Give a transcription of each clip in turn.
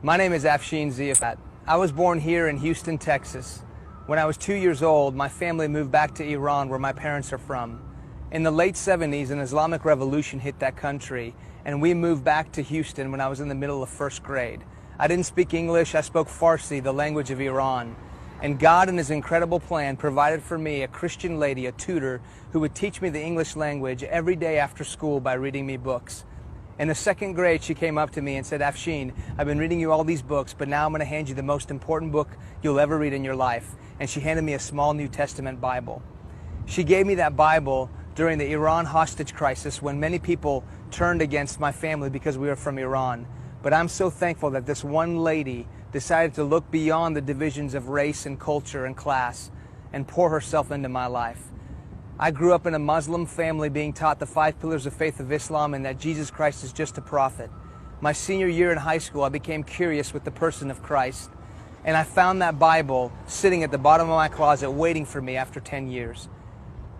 My name is Afshin Ziafat. I was born here in Houston, Texas. When I was 2 years old, my family moved back to Iran, where my parents are from. In the late 70s, an Islamic revolution hit that country, and we moved back to Houston when I was in the middle of first grade. I didn't speak English, I spoke Farsi, the language of Iran. And God, in His incredible plan, provided for me a Christian lady, a tutor, who would teach me the English language every day after school by reading me books. In the second grade, she came up to me and said, Afshin, I've been reading you all these books, but now I'm going to hand you the most important book you'll ever read in your life. And she handed me a small New Testament Bible. She gave me that Bible during the Iran hostage crisis when many people turned against my family because we were from Iran. But I'm so thankful that this one lady decided to look beyond the divisions of race and culture and class and pour herself into my life. I grew up in a Muslim family being taught the 5 pillars of faith of Islam and that Jesus Christ is just a prophet. My senior year in high school, I became curious with the person of Christ, and I found that Bible sitting at the bottom of my closet waiting for me after 10 years.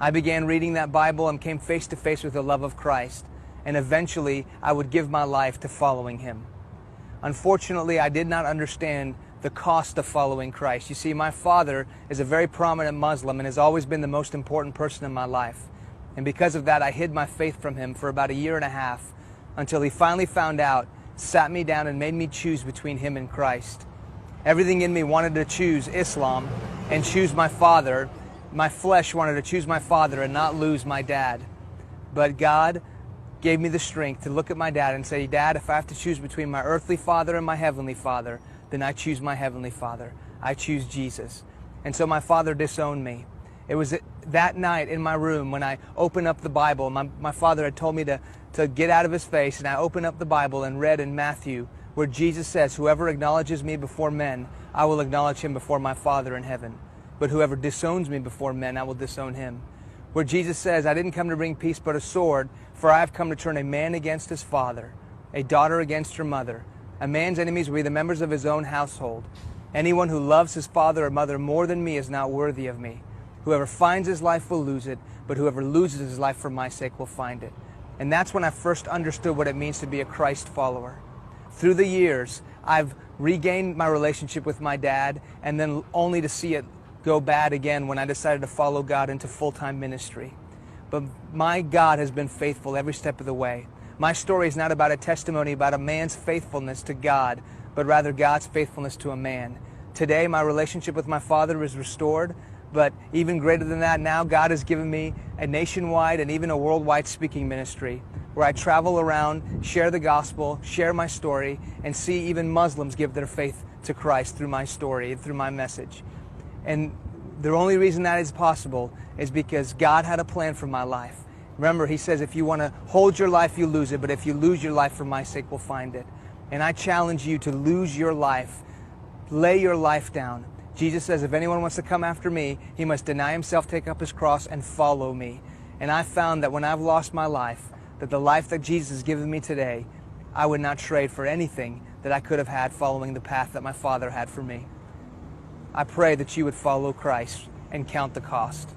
I began reading that Bible and came face to face with the love of Christ, and eventually I would give my life to following Him. Unfortunately, I did not understand the cost of following Christ. You see, my father is a very prominent Muslim and has always been the most important person in my life. And because of that, I hid my faith from him for about 1.5 years until he finally found out, sat me down and made me choose between him and Christ. Everything in me wanted to choose Islam and choose my father. My flesh wanted to choose my father and not lose my dad. But God gave me the strength to look at my dad and say, Dad, if I have to choose between my earthly father and my heavenly father, then I choose my heavenly father. I choose Jesus. And so my father disowned me. It was that night in my room when I opened up the Bible. My father had told me to get out of his face, and I opened up the Bible and read in Matthew where Jesus says, whoever acknowledges me before men, I will acknowledge him before my Father in heaven. But whoever disowns me before men, I will disown him. Where Jesus says, I didn't come to bring peace but a sword, for I have come to turn a man against his father, a daughter against her mother. A man's enemies will be the members of his own household. Anyone who loves his father or mother more than me is not worthy of me. Whoever finds his life will lose it, but whoever loses his life for my sake will find it. And that's when I first understood what it means to be a Christ follower. Through the years, I've regained my relationship with my dad, and then only to see it go bad again when I decided to follow God into full-time ministry. But my God has been faithful every step of the way. My story is not about a testimony about a man's faithfulness to God, but rather God's faithfulness to a man. Today, my relationship with my father is restored, but even greater than that, now God has given me a nationwide and even a worldwide speaking ministry where I travel around, share the gospel, share my story, and see even Muslims give their faith to Christ through my story and through my message. And the only reason that is possible is because God had a plan for my life. Remember, He says, if you want to hold your life, you lose it, but if you lose your life for my sake, we'll find it. And I challenge you to lose your life. Lay your life down. Jesus says, if anyone wants to come after me, he must deny himself, take up his cross, and follow me. And I found that when I've lost my life, that the life that Jesus has given me today, I would not trade for anything that I could have had following the path that my Father had for me. I pray that you would follow Christ and count the cost.